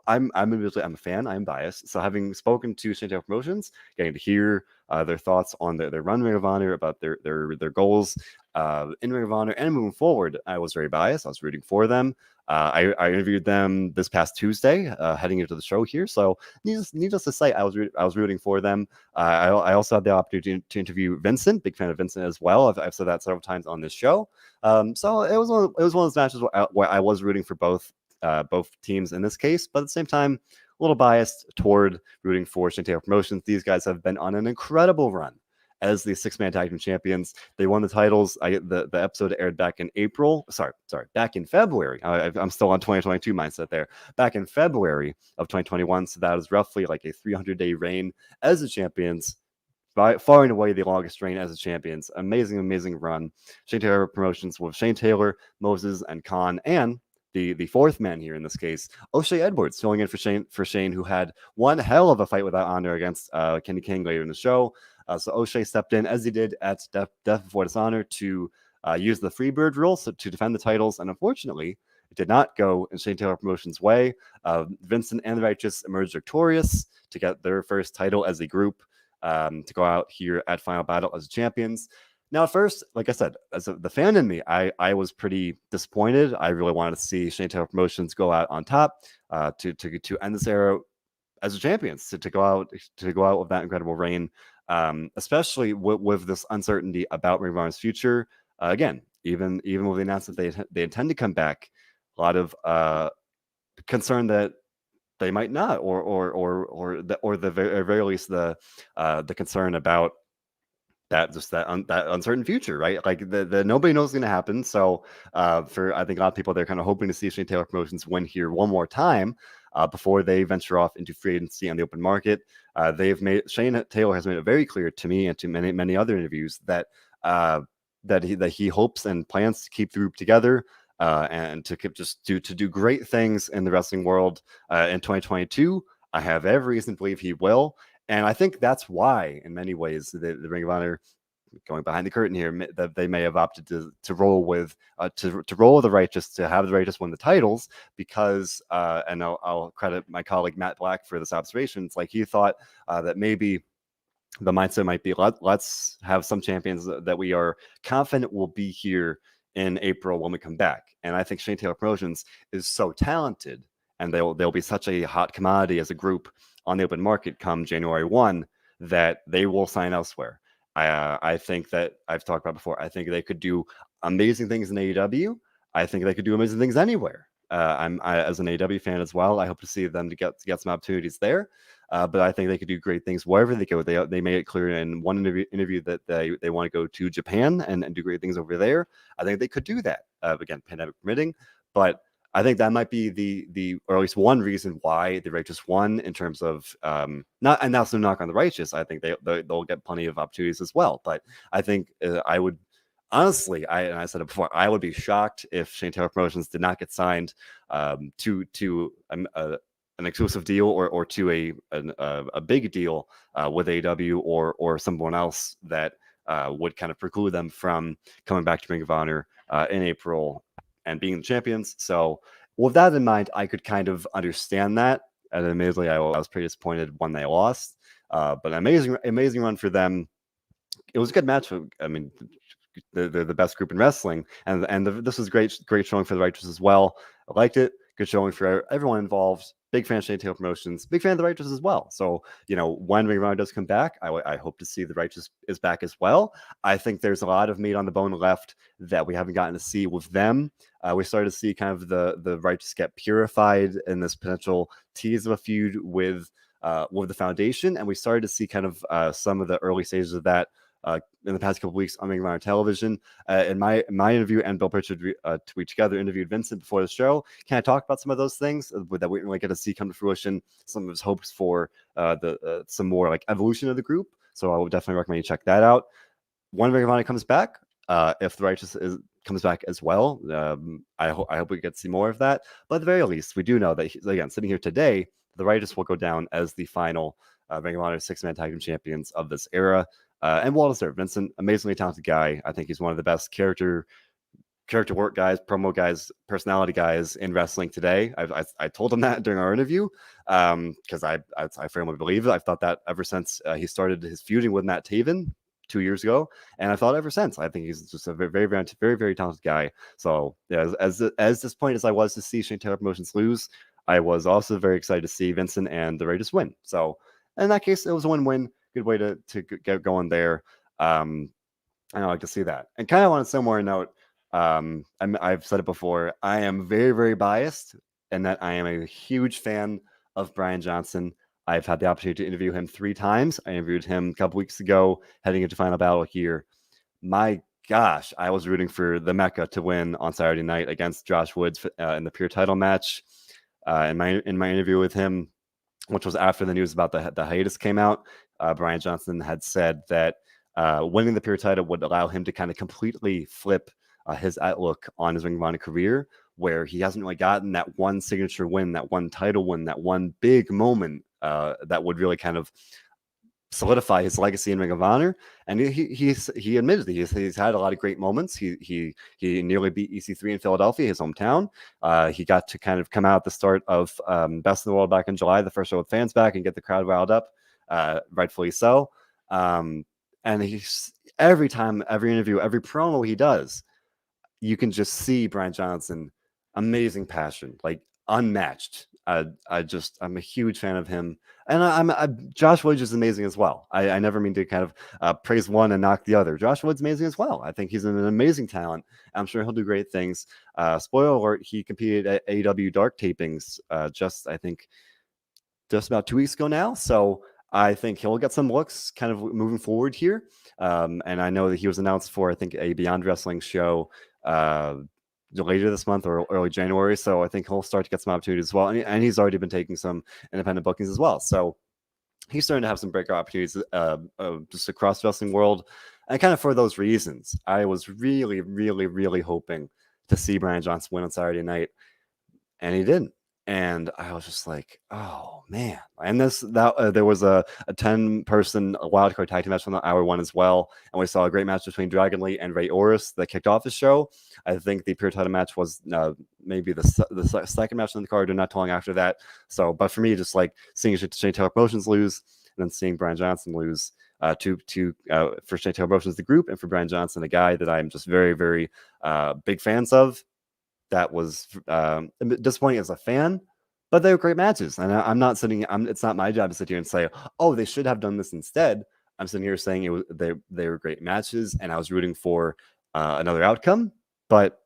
I'm a fan. I'm biased. So having spoken to Shintail Promotions, getting to hear their thoughts on their run Ring of Honor, about their goals in Ring of Honor and moving forward, I was very biased. I was rooting for them. I interviewed them this past Tuesday, heading into the show here. So needless to say, I was rooting for them. I also had the opportunity to interview Vincent. Big fan of Vincent as well. I've said that several times on this show. So it was one of those matches where I was rooting for both teams in this case, but at the same time, a little biased toward rooting for Shintail Promotions. These guys have been on an incredible run as the six-man tag team champions. They won the titles. The episode aired back in April. Sorry, back in February. I'm still on 2022 mindset there. Back in February of 2021. So that was roughly like a 300-day reign as the champions. Far and away the longest reign as the champions. Amazing run. Shane Taylor Promotions with Shane Taylor, Moses, and Khan, and the fourth man here in this case, O'Shea Edwards, filling in for Shane, who had one hell of a fight without honor against Kenny King later in the show. So O'Shea stepped in, as he did at Death Before Dishonor, to use the Freebird rule to defend the titles. And unfortunately, it did not go in Shane Taylor Promotions' way. Vincent and the Righteous emerged victorious to get their first title as a group, to go out here at Final Battle as champions. Now, at first, like I said, as the fan in me, I was pretty disappointed. I really wanted to see Shane Taylor Promotions go out on top, to end this era as the champions, to go out with that incredible reign, especially with this uncertainty about Ring of Honor's future. Again, even with the announcement they intend to come back, a lot of concern that they might not, or the very least the concern about that uncertain future, right? Like the nobody knows what's going to happen. So for I think a lot of people, they're kind of hoping to see Shane Taylor Promotions win here one more time before they venture off into free agency on the open market. Shane Taylor has made it very clear to me and to many other interviews that he hopes and plans to keep the group together, and to do great things in the wrestling world in 2022. I have every reason to believe he will. And I think that's why, in many ways, the Ring of Honor, going behind the curtain here, that they may have opted to roll with the Righteous, to have the Righteous win the titles, because and I'll credit my colleague Matt Black for this observation. It's like he thought that maybe the mindset might be, let's have some champions that we are confident will be here in April when we come back. And I think Shane Taylor Promotions is so talented, and they'll be such a hot commodity as a group on the open market come January 1, that they will sign elsewhere. I think that I've talked about before. I think they could do amazing things in AEW. I think they could do amazing things anywhere. As an AEW fan as well, I hope to see them to get some opportunities there. But I think they could do great things wherever they go. They made it clear in one interview that they want to go to Japan and do great things over there. I think they could do that. Again, pandemic permitting. But I think that might be the or at least one reason why the Righteous won, in terms of not, and that's no knock on the Righteous. I think they'll get plenty of opportunities as well. But I think I would honestly, I said it before, I would be shocked if Shane Taylor Promotions did not get signed to an exclusive deal or to a big deal with AEW or someone else that would kind of preclude them from coming back to Ring of Honor in April and being the champions. So with that in mind, I could kind of understand that. And admittedly, I was pretty disappointed when they lost. But amazing run for them. It was a good match. I mean, they're the best group in wrestling, and this was great showing for the Righteous as well. I liked it. Good showing for everyone involved. Big fan of Shane Taylor Promotions. Big fan of the Righteous as well. So, when Ring of Honor does come back, I hope to see the Righteous is back as well. I think there's a lot of meat on the bone left that we haven't gotten to see with them. We started to see kind of the Righteous get purified in this potential tease of a feud with the Foundation, and we started to see kind of some of the early stages of that in the past couple of weeks on Ring of Honor television. In my interview, and Bill Pritchard we together interviewed Vincent before the show. Can I talk about some of those things that we didn't really get to see come to fruition? Some of his hopes for some more like evolution of the group. So I would definitely recommend you check that out. When Ring of Honor comes back, if the Righteous comes back as well, I hope we get to see more of that. But at the very least, we do know that, again, sitting here today, the Righteous will go down as the final Ring of Honor six-man tag team champions of this era. And well deserved. Vincent, amazingly talented guy. I think he's one of the best character character work guys, promo guys, personality guys in wrestling today. I told him that during our interview because I firmly believe it. I've thought that ever since he started his feuding with Matt Taven 2 years ago, and I thought ever since. I think he's just a very talented guy. So yeah, as disappointed as I was to see Shane Taylor Promotions lose, I was also very excited to see Vincent and the Raiders win. So in that case, it was a win-win. Good way to get going there. I like to see that. And kind of on a similar note, I've said it before, I am very biased in that I am a huge fan of Brian Johnson. I've had the opportunity to interview him 3 times. I interviewed him a couple weeks ago, heading into Final Battle here. My gosh, I was rooting for the Mecca to win on Saturday night against Josh Woods in the pure title match. In my interview with him, which was after the news about the hiatus came out, Brian Johnson had said that winning the pure title would allow him to kind of completely flip his outlook on his Ring of Honor career, where he hasn't really gotten that one signature win, that one title win, that one big moment that would really kind of solidify his legacy in Ring of Honor. And he admitted he's had a lot of great moments. He nearly beat EC3 in Philadelphia, his hometown. He got to kind of come out at the start of Best in the World back in July, the first show with fans back, and get the crowd riled up, rightfully so. And he's every time, every interview, every promo he does, you can just see Brian Johnson, amazing passion, like unmatched. I'm a huge fan of him, and Josh Woods is amazing as well. I never mean to kind of praise one and knock the other. Josh Woods is amazing as well. I think he's an amazing talent. I'm sure he'll do great things. Spoiler alert: he competed at AEW Dark tapings I think just about 2 weeks ago now. So I think he'll get some looks kind of moving forward here. And I know that he was announced for, I think, a Beyond Wrestling show later this month or early January. So I think he'll start to get some opportunities as well. And he's already been taking some independent bookings as well. So he's starting to have some breakout opportunities just across the wrestling world. And kind of for those reasons, I was really hoping to see Brian Johnson win on Saturday night. And he didn't. And I was just like, oh man. And there was a 10-person wildcard tag team match from the hour 1 as well. And we saw a great match between Dragon Lee and Ray Orris that kicked off the show. I think the pure title match was maybe the second match on the card, or not too long after that. So, but for me, just like seeing Shane Taylor Promotions lose and then seeing Brian Johnson lose for Shane Taylor Promotions, the group, and for Brian Johnson, a guy that I'm just very big fans of. That was disappointing as a fan, but they were great matches. And I'm not sitting. It's not my job to sit here and say, "Oh, they should have done this instead." I'm sitting here saying they were great matches, and I was rooting for another outcome. But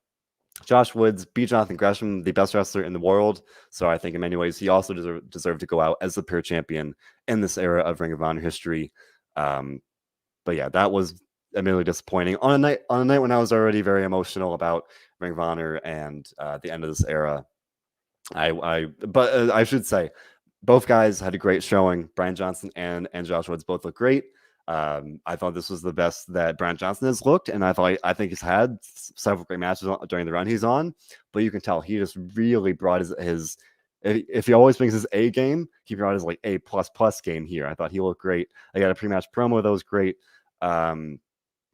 Josh Woods beat Jonathan Gresham, the best wrestler in the world. So I think in many ways he also deserved to go out as the pure champion in this era of Ring of Honor history. But yeah, that was admittedly disappointing on a night when I was already very emotional about Ring of Honor and the end of this era. But I should say both guys had a great showing. Brian Johnson and Josh Woods both look great. I thought this was the best that Brian Johnson has looked, and I think he's had several great matches during the run he's on. But you can tell he just really brought his if he always brings his A game, he brought his like A++ game here. I thought he looked great. I got a pre-match promo that was great.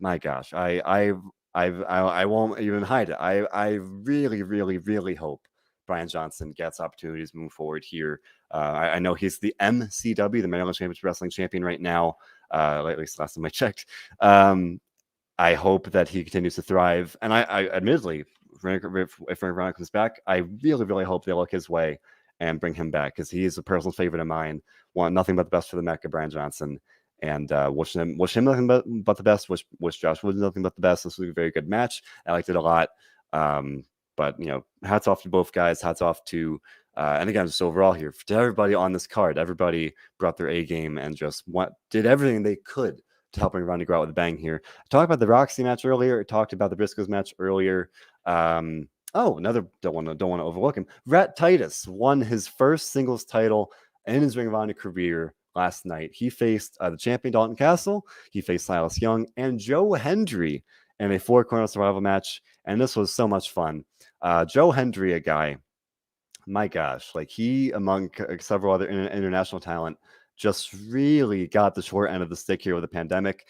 My gosh, I won't even hide it. I really hope Brian Johnson gets opportunities moving forward here. I know he's the MCW, the Maryland Championship Wrestling Champion right now. At least last time I checked. I hope that he continues to thrive. And I admittedly, if Ring of Honor comes back, I really hope they look his way and bring him back, because he is a personal favorite of mine. Want nothing but the best for the Mecca, Brian Johnson. And wish him nothing but the best. Wish Josh Woods nothing but the best. This was a very good match. I liked it a lot. But hats off to both guys. Hats off to and again, just overall here to everybody on this card. Everybody brought their A game and just did everything they could to help Ring of Honor go out with a bang here. I talked about the Roxy match earlier. I talked about the Briscoes match earlier. Another don't want to overlook him. Rhett Titus won his first singles title in his Ring of Honor career last night. He faced the champion Dalton Castle. He faced Silas Young and Joe Hendry in a 4-corner survival match, and this was so much fun. Joe Hendry, a guy, my gosh, like he, among several other international talent, just really got the short end of the stick here with the pandemic.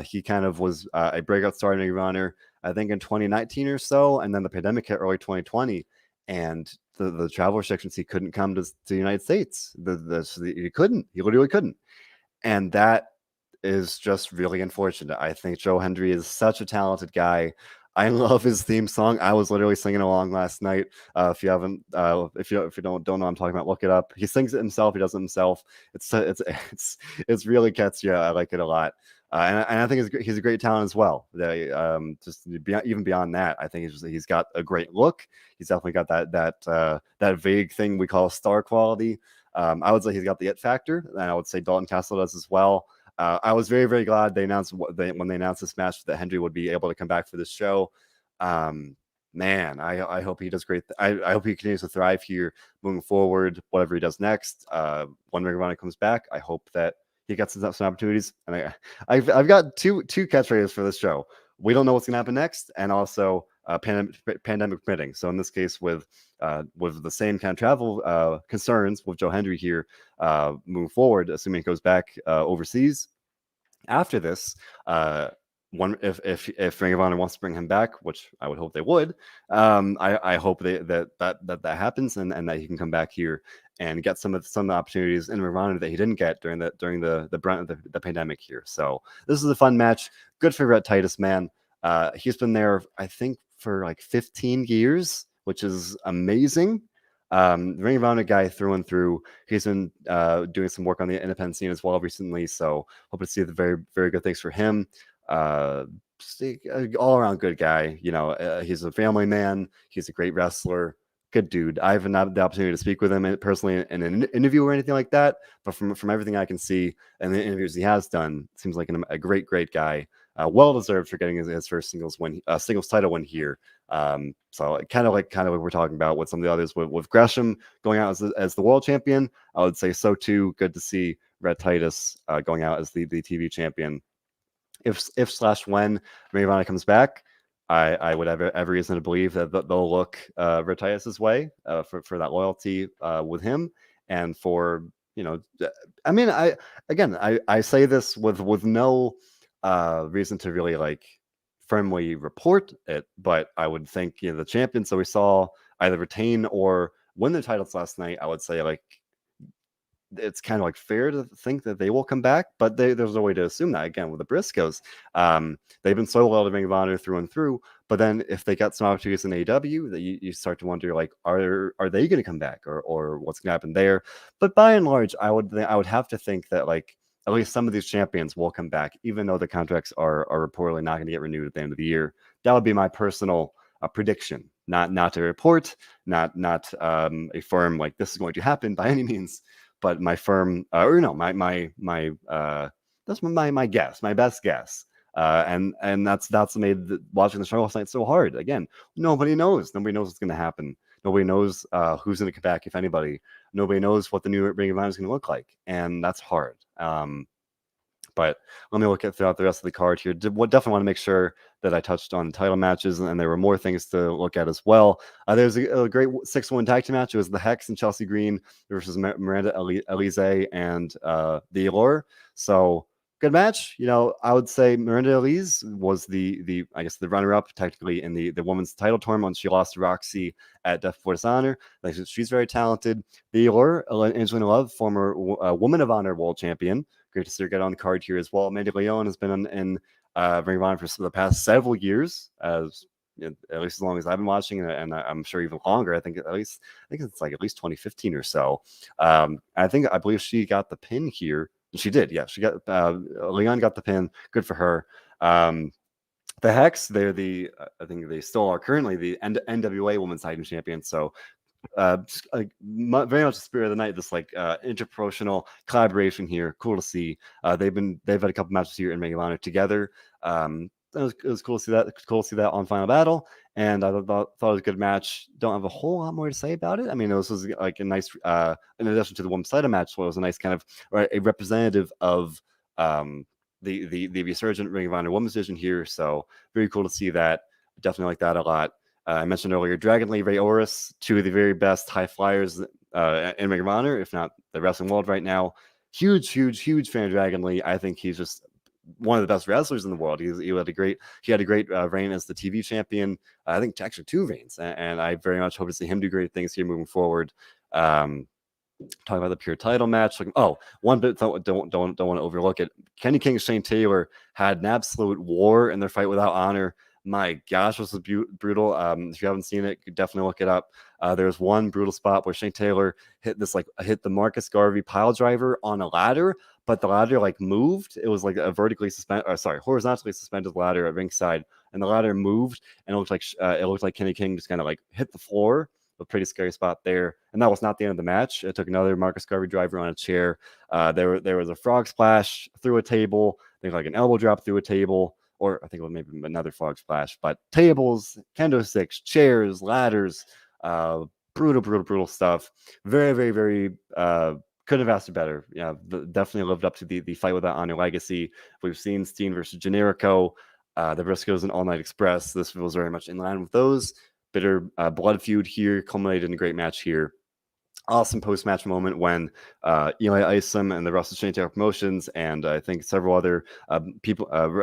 He kind of was a breakout star in Ring of Honor. I think in 2019 or so, and then the pandemic hit early 2020, and the travel restrictions, he couldn't come to the United States. He literally couldn't, and that is just really unfortunate. I think Joe Hendry is such a talented guy. I love his theme song. I was literally singing along last night. If you haven't, if you don't know what I'm talking about, look it up. He sings it himself. He does it himself. It's really catchy. I like it a lot. And I think he's a great talent as well. Even beyond that, I think he's got a great look. He's definitely got that vague thing we call star quality. I would say he's got the it factor, and I would say Dalton Castle does as well. I was very, very glad when they announced this match that Hendry would be able to come back for this show. Man, I hope he does great. I hope he continues to thrive here moving forward, whatever he does next. When Ring of Honor comes back, I hope that he gets some opportunities. And I've got two catchphrases for this show. We don't know what's going to happen next, and also pandemic permitting. So in this case, with the same kind of travel concerns with Joe Hendry here, moving forward, assuming it goes back overseas after this, if Ring of Honor wants to bring him back, which I would hope they would, I hope that happens, and that he can come back here and get some of the opportunities in Ring of Honor that he didn't get during the brunt of the pandemic here. So this is a fun match. Good for Rhett Titus, man. He's been there, I think, for like 15 years, which is amazing. Ring of Honor guy through and through. He's been doing some work on the independent scene as well recently, so hope to see the very, very good things for him. All around good guy. He's a family man. He's a great wrestler. Good dude. I haven't had the opportunity to speak with him personally in an interview or anything like that, but from everything I can see and the interviews he has done, seems like a great guy. Well deserved for getting his first singles title win here. So kind of like what we're talking about with some of the others with Gresham going out as the world champion. I would say so too. Good to see Rhett Titus going out as the TV champion. If/when Ring of Honor comes back, I would have every reason to believe that they'll look Rhett Titus's way for that loyalty with him, and for I mean, I say this with no reason to really like firmly report it, but I would think the champions that we saw either retain or win the titles last night, I would say like it's kind of like fair to think that they will come back, but there's no way to assume that. Again, with the Briscoes, they've been so well to Ring of Honor through and through, but then if they get some opportunities in AEW, that you start to wonder, like, are they going to come back, or what's going to happen there? But by and large, I would have to think that like at least some of these champions will come back, even though the contracts are reportedly not going to get renewed at the end of the year. That would be my personal prediction, not a report, not a firm like this is going to happen by any means. But my firm, that's my guess, my best guess, and that's made watching the show last night so hard. Again, nobody knows what's going to happen. Nobody knows who's going to come back, if anybody. Nobody knows what the new Ring of Honor is going to look like, and that's hard. But let me look throughout the rest of the card here. Definitely want to make sure that I touched on title matches, and there were more things to look at as well. There's a great 6-1 tag team match. It was the Hex and Chelsea Green versus Miranda Elise and the Allure. So good match. I would say Miranda Elise was the runner-up technically in the women's title tournament. She lost to Roxy at Death Before Dishonor. She's very talented. The Allure, Angelina Love, former Woman of Honor world champion. Great to see her get on the card here as well. Mandy Leon has been in Ring of Honor for the past several years, at least as long as I've been watching, and I'm sure even longer. I think it's like at least 2015 or so. I believe she got the pin here. She did, yeah. She got Leon got the pin. Good for her. The Hex, they're I think they still are currently the NWA Women's Tag Team Champion. So very much the spirit of the night, this interpromotional collaboration here. Cool to see. They've had a couple matches here in Ring of Honor together. It was cool to see that. Cool to see that on Final Battle, and I thought it was a good match. Don't have a whole lot more to say about it. I mean, this was like a nice, in addition to the women's title match, so it was a nice kind of a representative of the resurgent Ring of Honor women's division here. So very cool to see that. Definitely like that a lot. I mentioned earlier, Dragon Lee, Ray Oris, two of the very best high flyers in Ring of Honor, if not the wrestling world right now. Huge fan of Dragon Lee. I think he's just one of the best wrestlers in the world. He had a great reign as the TV champion. I think actually 2 reigns, and I very much hope to see him do great things here moving forward. Talking about the pure title match, one bit don't want to overlook it. Kenny King and Shane Taylor had an absolute war in their fight without honor. My gosh, this was brutal. If you haven't seen it, you definitely look it up. There's one brutal spot where Shane Taylor hit the Marcus Garvey pile driver on a ladder, but the ladder moved. It was like a horizontally suspended ladder at ringside, and the ladder moved, and it looked like Kenny King just kind of hit the floor. A pretty scary spot there, and that was not the end of the match. It took another Marcus Garvey driver on a chair. There was a frog splash through a table. I think an elbow drop through a table, or I think it was maybe another frog splash. But tables, kendo sticks, chairs, ladders, brutal stuff. Very, very, very. Couldn't have asked it better. Yeah, definitely lived up to the fight without honor legacy. We've seen Steen versus Generico, the Briscoes and All Night Express. This was very much in line with those. Bitter blood feud here, culminated in a great match here. Awesome post-match moment when Eli Isom and the Russell Shane Taylor Promotions and I think several other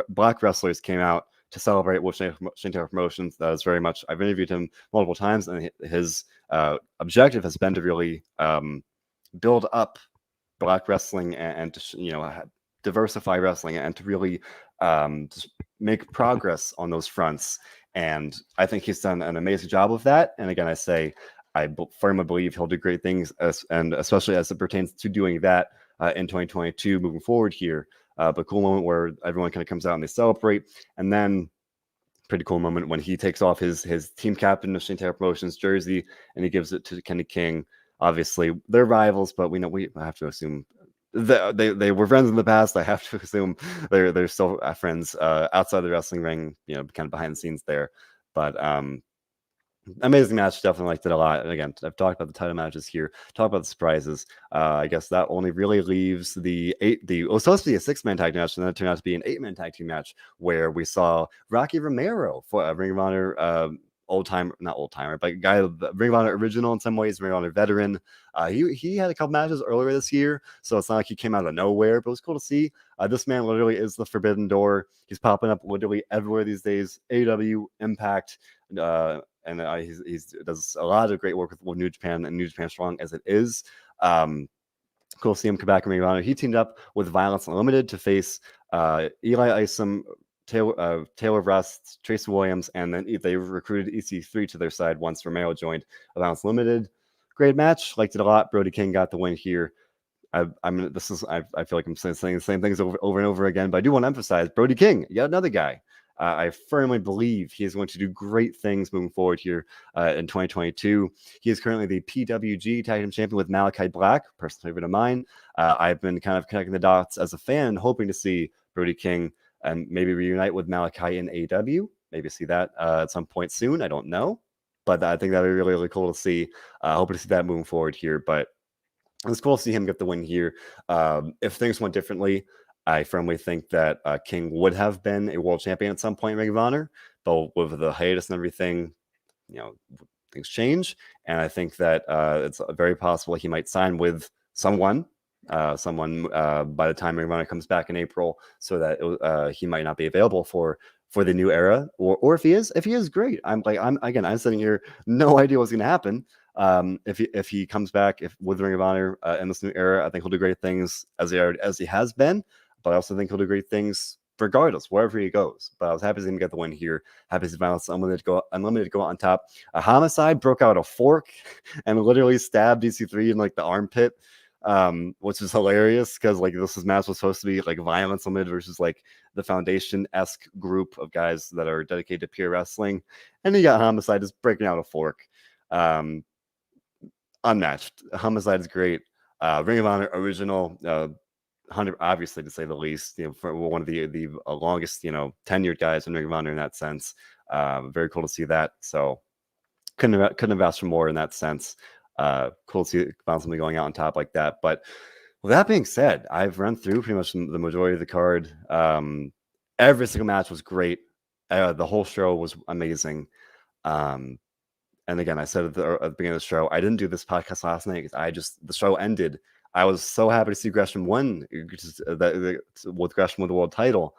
black wrestlers came out to celebrate with Shane Taylor Promotions. That is very much, I've interviewed him multiple times, and his objective has been to really build up black wrestling and to, diversify wrestling and to really just make progress on those fronts. And I think he's done an amazing job of that. And again, I firmly believe he'll do great things, and especially as it pertains to doing that in 2022 moving forward here. But cool moment where everyone kind of comes out and they celebrate. And then pretty cool moment when he takes off his team captain of Shane Taylor Promotions jersey and he gives it to Kenny King. Obviously, they're rivals, but we have to assume they were friends in the past. I have to assume they're still friends outside the wrestling ring, kind of behind the scenes there. But amazing match. Definitely liked it a lot. And again, I've talked about the title matches here. Talk about the surprises. I guess that only really leaves it was supposed to be a 6-man tag match, and then it turned out to be an 8-man tag team match where we saw Rocky Romero for a Ring of Honor not old timer, but guy, Ring of Honor original in some ways, Ring of Honor veteran. He had a couple matches earlier this year, so it's not like he came out of nowhere, but it was cool to see. This man literally is the forbidden door. He's popping up literally everywhere these days. AEW, Impact, and he does a lot of great work with New Japan and New Japan Strong as it is. Cool to see him come back in Ring of Honor. He teamed up with Violence Unlimited to face Eli Isom, Taylor Rust, Tracy Williams, and then they recruited EC3 to their side once Romero joined Violence Limited. Great match, liked it a lot. Brody King got the win here. I feel like I'm saying the same things over and over again, but I do want to emphasize Brody King, yet another guy. I firmly believe he is going to do great things moving forward here in 2022. He is currently the PWG Tag Team Champion with Malachi Black, personal favorite of mine. I've been kind of connecting the dots as a fan, hoping to see Brody King and maybe reunite with Malachi in AEW. Maybe see that at some point soon. I don't know. But I think that would be really, really cool to see. Hoping to see that moving forward here. But it's cool to see him get the win here. If things went differently, I firmly think that King would have been a world champion at some point in Ring of Honor. But with the hiatus and everything, things change. And I think that it's very possible he might sign with someone by the time Ring of Honor comes back in April, so that he might not be available for the new era, or if he is great. I'm sitting here, no idea what's going to happen. If he comes back with Ring of Honor in this new era, I think he'll do great things as he has been. But I also think he'll do great things regardless, wherever he goes. But I was happy to see him get the win here. Happy to see Violence Unlimited go on top. A Homicide broke out a fork and literally stabbed DC3 in the armpit, which is hilarious because this match was supposed to be Violence Unlimited versus the Foundation-esque group of guys that are dedicated to pure wrestling, and you got Homicide just breaking out a fork. Unmatched. Homicide is great. Ring of Honor original. 100, obviously, to say the least, for one of the longest, tenured guys in Ring of Honor in that sense. Very cool to see that. So couldn't have asked for more in that sense. Cool to see something going out on top like that. But with that being said, I've run through pretty much the majority of the card. Every single match was great. The whole show was amazing. And again, I said at the beginning of the show, I didn't do this podcast last night because the show ended. I was so happy to see Gresham win with Gresham with the world title,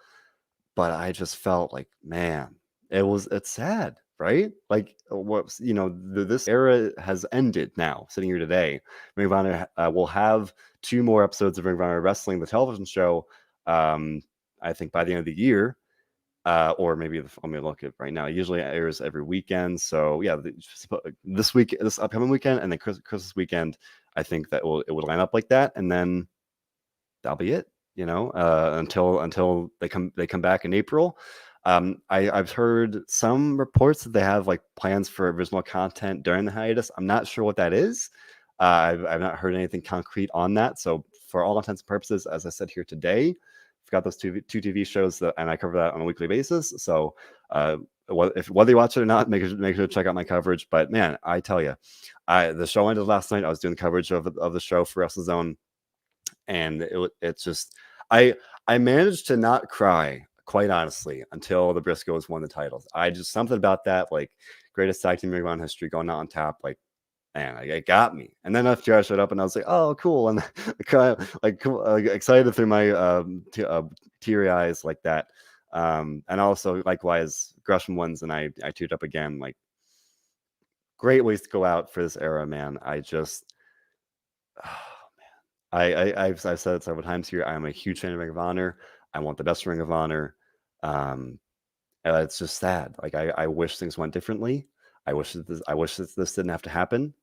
but I just felt like, man, it's sad, right? Like, what this era has ended now. Sitting here today, Ring of Honor will have 2 more episodes of Ring of Honor Wrestling, the television show. I think by the end of the year, or maybe let me look at right now. It usually airs every weekend. So yeah, this upcoming weekend, and then Christmas weekend, I think that it would line up like that, and then that'll be it. Until they come back in April. I've heard some reports that they have like plans for original content during the hiatus. I'm not sure what that is. I've not heard anything concrete on that. So for all intents and purposes, as I said here today, I've got those two TV shows and I cover that on a weekly basis. So whether you watch it or not, make sure to check out my coverage. But man, I tell you, the show ended last night. I was doing the coverage of the show for WrestleZone, and it's just I managed to not cry, quite honestly, until the Briscoes won the titles. I just, something about that, like, greatest tag team in history going out on top, like, man, it got me. And then after I showed up, and I was like, oh, cool, and excited through my teary eyes like that. And also likewise, Gresham wins, and I teared up again. Like, great ways to go out for this era, man. I've said it several times here. I'm a huge fan of Ring of Honor. I want the best Ring of Honor. And it's just sad. Like, I wish things went differently. I wish that this didn't have to happen.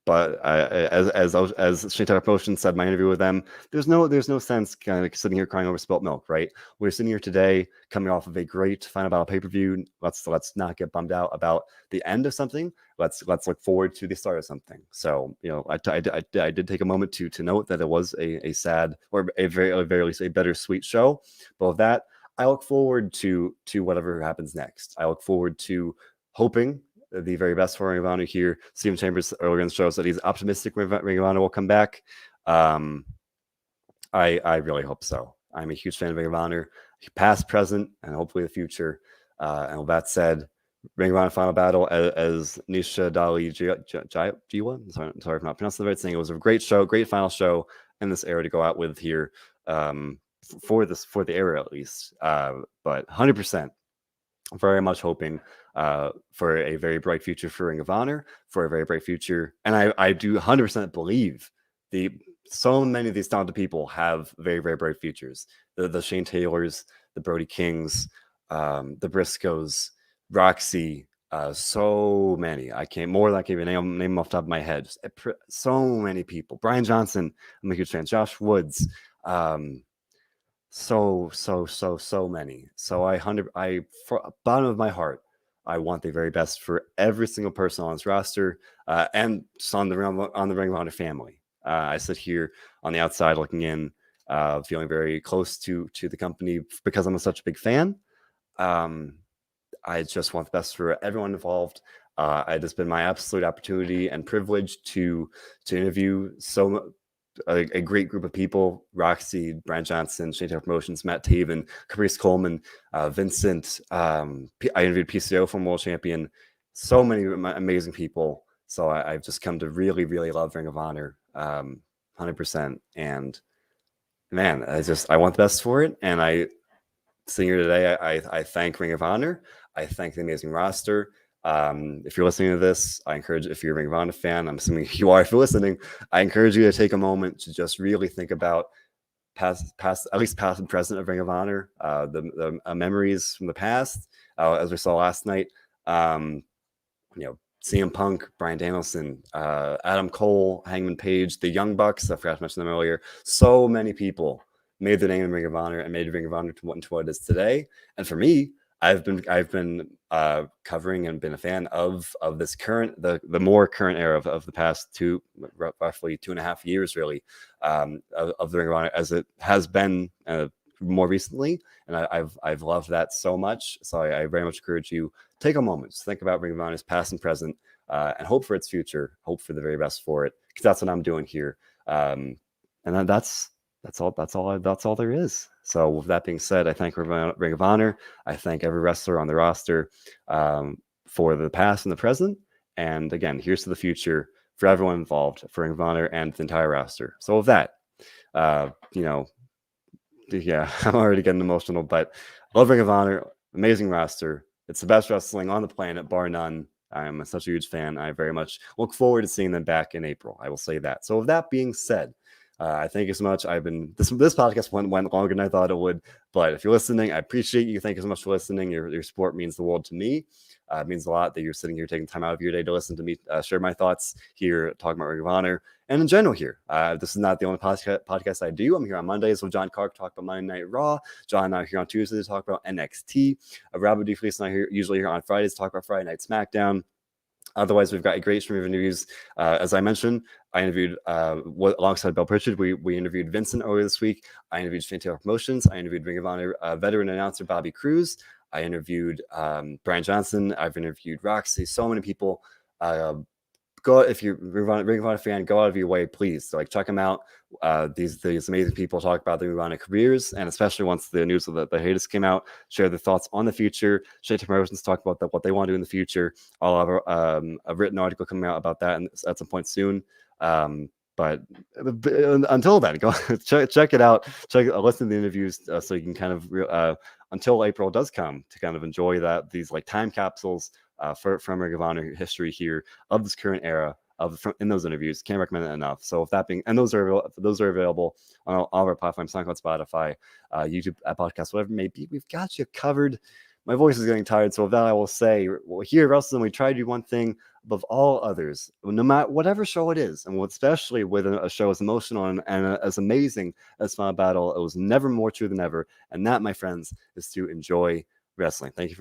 But as Shane Promotion said in my interview with them, there's no sense kind of sitting here crying over spilt milk, right? We're sitting here today coming off of a great Final Battle pay-per-view. Let's not get bummed out about the end of something. Let's look forward to the start of something. So, I did take a moment to note that it was a sad, or a very least a bittersweet show. But with that, I look forward to whatever happens next. I look forward to hoping the very best for Ring of Honor here. Stephen Chambers earlier in the show said he's optimistic Ring of Honor will come back. I really hope so. I'm a huge fan of Ring of Honor, past, present, and hopefully the future. And with that said, Ring of Honor Final Battle, as Nisha Dali Jiwa, sorry if I'm not pronouncing the right thing. It was a great show, great final show in this era to go out with here, for the era at least. But 100%. Very much hoping for a very bright future for Ring of Honor, for a very bright future. And I do 100% believe so many of these talented people have very, very bright futures. The Shane Taylors, the Brody Kings, the Briscoes, Roxy, so many. I can't even name them off the top of my head. So many people. Brian Johnson, I'm a huge fan. Josh Woods, so many. So from bottom of my heart, I want the very best for every single person on this roster, and just on the Ring of Honor family. I sit here on the outside looking in, feeling very close to the company because I'm such a big fan. I just want the best for everyone involved. It has been my absolute opportunity and privilege to interview a great group of people: Roxy, Brian Johnson, Shane Taylor Promotions, Matt Taven, Caprice Coleman, Vincent. I interviewed PCO, former world champion. So many amazing people. So I've just come to really, really love Ring of Honor, 100%. And man, I want the best for it. And sitting here today, I thank Ring of Honor. I thank the amazing roster. If you're listening to this, I encourage, if you're a Ring of Honor fan, I'm assuming you are, if you're listening, I encourage you to take a moment to just really think about past, at least past and present of Ring of Honor, the memories from the past, as we saw last night. CM Punk, Bryan Danielson, Adam Cole, Hangman Page, the Young Bucks, I forgot to mention them earlier. So many people made their name in Ring of Honor and made Ring of Honor to what it is today. And for me, I've been covering and been a fan of this current, the more current era of the past roughly 2.5 years, really, of the Ring of Honor, as it has been more recently. And I've loved that so much. So I very much encourage you, take a moment to think about Ring of Honor's past and present, and hope for its future, hope for the very best for it, because that's what I'm doing here. And then that's all there is. So with that being said, I thank Ring of Honor. I thank every wrestler on the roster, for the past and the present. And again, here's to the future for everyone involved, for Ring of Honor and the entire roster. So with that, yeah, I'm already getting emotional, but I love Ring of Honor, amazing roster. It's the best wrestling on the planet, bar none. I'm such a huge fan. I very much look forward to seeing them back in April. I will say that. So with that being said, I thank you so much. This podcast went longer than I thought it would, but if you're listening, I appreciate you. Thank you so much for listening. Your support means the world to me. It means a lot that you're sitting here taking time out of your day to listen to me share my thoughts here, talking about Ring of Honor and in general here. This is not the only podcast I do. I'm here on Mondays with John Clark, talk about Monday Night Raw. John and I are here on Tuesday to talk about NXT. Robert DeFelice and I are usually here on Fridays to talk about Friday Night SmackDown. Otherwise, we've got a great stream of interviews. As I mentioned, I interviewed alongside Bill Pritchard. We interviewed Vincent earlier this week. I interviewed Fantail Promotions. I interviewed Ring of Honor veteran announcer Bobby Cruz. I interviewed Brian Johnson. I've interviewed Roxy. So many people. Go if you're a Ring of Honor fan, go out of your way, please. So, check them out. These amazing people talk about their Ring of Honor careers, and especially once the news of the hiatus came out, share their thoughts on the future. Shade Promotions talk about what they want to do in the future. I'll have a written article coming out about that at some point soon. But until then, go check it out. Listen to the interviews so you can kind of until April does come to kind of enjoy these time capsules from Ring of Honor history here of this current era in those interviews. Can't recommend it enough. So with that being, and those are available on all of our platforms: SoundCloud, Spotify, YouTube, podcast, whatever it may be. We've got you covered. My voice is getting tired, so with that, I will say, here at WrestleZone, we try to do one thing above all others, no matter whatever show it is, and especially with a show as emotional and as amazing as Final Battle. It was never more true than ever, and that, my friends, is to enjoy wrestling. Thank you for